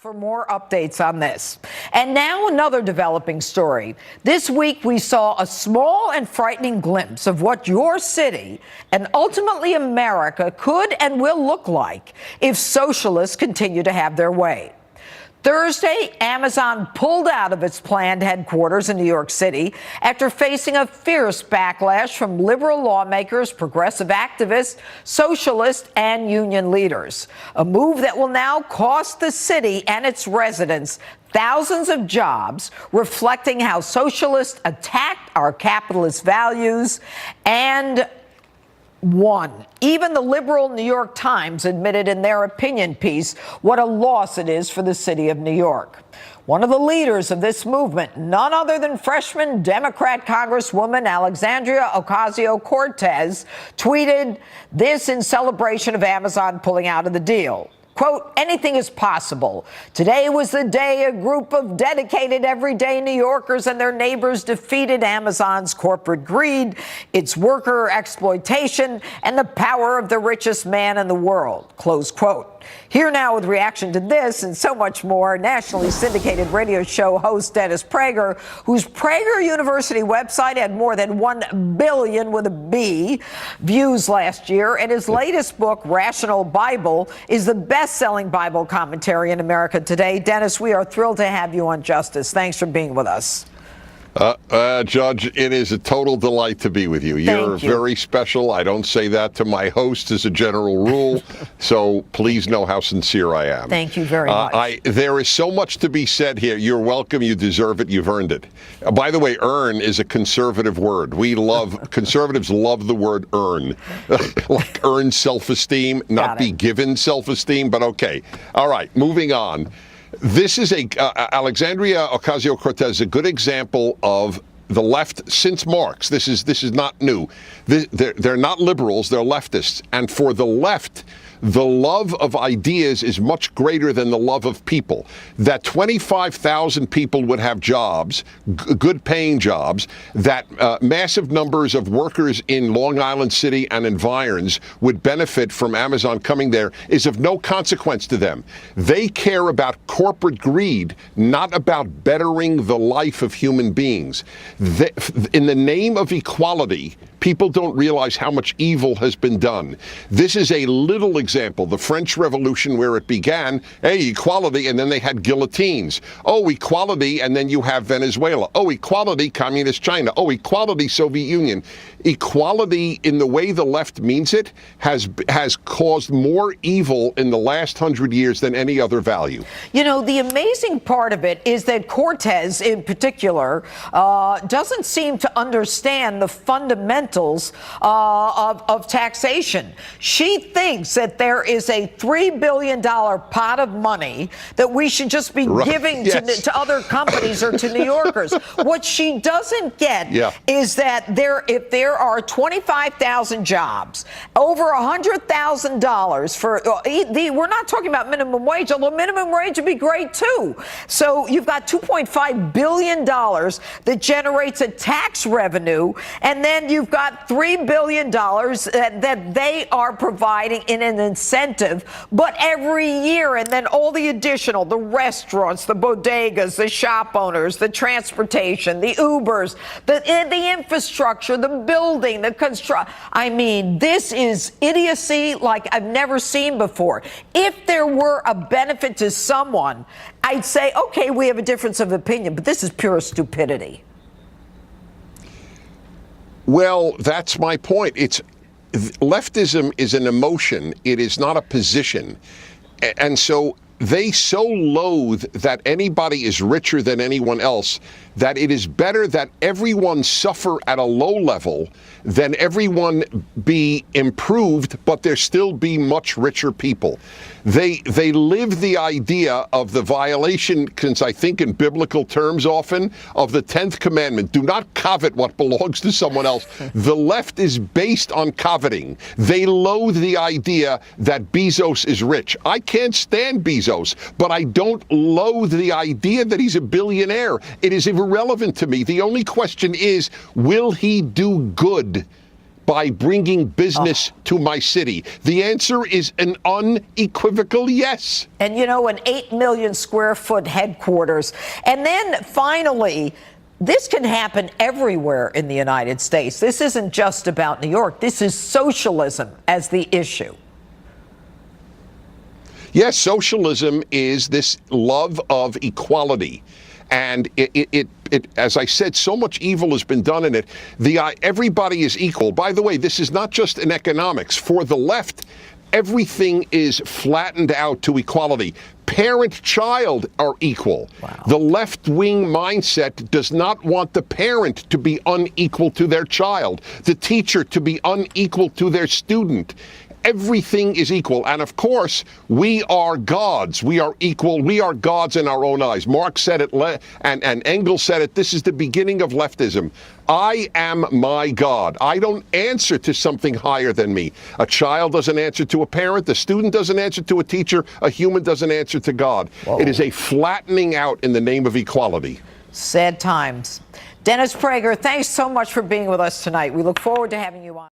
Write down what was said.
For more updates on this. And now another developing story. This week we saw a small and frightening glimpse of what your city and ultimately America could and will look like if socialists continue to have their way. Thursday, Amazon pulled out of its planned headquarters in New York City after facing a fierce backlash from liberal lawmakers, progressive activists, socialists, and union leaders. A move that will now cost the city and its residents thousands of jobs, reflecting how socialists attacked our capitalist values and won. Even the liberal New York Times admitted in their opinion piece what a loss it is for the city of New York. One of the leaders of this movement, none other than freshman Democrat Congresswoman Alexandria Ocasio Cortez, tweeted this in celebration of Amazon pulling out of the deal. Quote, anything is possible. Today was the day a group of dedicated everyday New Yorkers and their neighbors defeated Amazon's corporate greed, its worker exploitation, and the power of the richest man in the world. Close quote. Here now with reaction to this and so much more, nationally syndicated radio show host Dennis Prager, whose Prager University website had more than 1 billion with a B views last year, and his latest book, Rational Bible, is the best-selling Bible commentary in America today. Dennis, we are thrilled to have you on Justice. Thanks for being with us. Judge, it is a total delight to be with you. You're very special. I don't say that to my host as a general rule, so please know how sincere I am. Thank you very much. There is so much to be said here. You're welcome. You deserve it. You've earned it. By the way, earn is a conservative word. Conservatives love the word earn. Like earn self-esteem, not be given self-esteem, but okay. All right, moving on. This is Alexandria Ocasio Cortez, a good example of the left since Marx. This is not new. They're not liberals, they're leftists. And for the left, the love of ideas is much greater than the love of people. That 25,000 people would have jobs, good paying jobs, that massive numbers of workers in Long Island City and environs would benefit from Amazon coming there is of no consequence to them. They care about corporate greed, not about bettering the life of human beings. In the name of equality, people don't realize how much evil has been done. This is a little example. The French Revolution, where it began, hey, equality, and then they had guillotines. Oh, equality, and then you have Venezuela. Oh, equality, Communist China. Oh, equality, Soviet Union. Equality, in the way the left means it, has caused more evil in the last 100 years than any other value. You know, the amazing part of it is that Cortez, in particular, doesn't seem to understand the fundamentals of taxation. She thinks that there is a $3 billion pot of money that we should just be giving to other companies or to New Yorkers. What she doesn't get is that if there are 25,000 jobs, over $100,000 for, we're not talking about minimum wage, although minimum wage would be great too. So you've got $2.5 billion that generates a tax revenue, and then you've got $3 billion that they are providing in an incentive, but every year, and then all the additional, the restaurants, the bodegas, the shop owners, the transportation, the Ubers, the infrastructure, the building, the construction. I mean, this is idiocy like I've never seen before. If there were a benefit to someone, I'd say, okay, we have a difference of opinion, but this is pure stupidity. Well, that's my point. Leftism is an emotion. It is not a position. And so they so loathe that anybody is richer than anyone else that it is better that everyone suffer at a low level than everyone be improved, but there still be much richer people. They live the idea of the violation, since I think in biblical terms often, of the 10th commandment. Do not covet what belongs to someone else. The left is based on coveting. They loathe the idea that Bezos is rich. I can't stand Bezos, but I don't loathe the idea that he's a billionaire. It is irrelevant to me. The only question is, will he do good by bringing business to my city? The answer is an unequivocal yes. And, you know, an 8 million square foot headquarters. And then finally, this can happen everywhere in the United States. This isn't just about New York. This is socialism as the issue. Yes, socialism is this love of equality. And it, as I said, so much evil has been done in it. Everybody is equal. By the way, this is not just in economics. For the left, everything is flattened out to equality. Parent-child are equal. Wow. The left-wing mindset does not want the parent to be unequal to their child, the teacher to be unequal to their student. Everything is equal. And of course, we are gods. We are equal. We are gods in our own eyes. Marx said it, and Engels said it. This is the beginning of leftism. I am my God. I don't answer to something higher than me. A child doesn't answer to a parent. The student doesn't answer to a teacher. A human doesn't answer to God. Whoa. It is a flattening out in the name of equality. Sad times. Dennis Prager, thanks so much for being with us tonight. We look forward to having you on.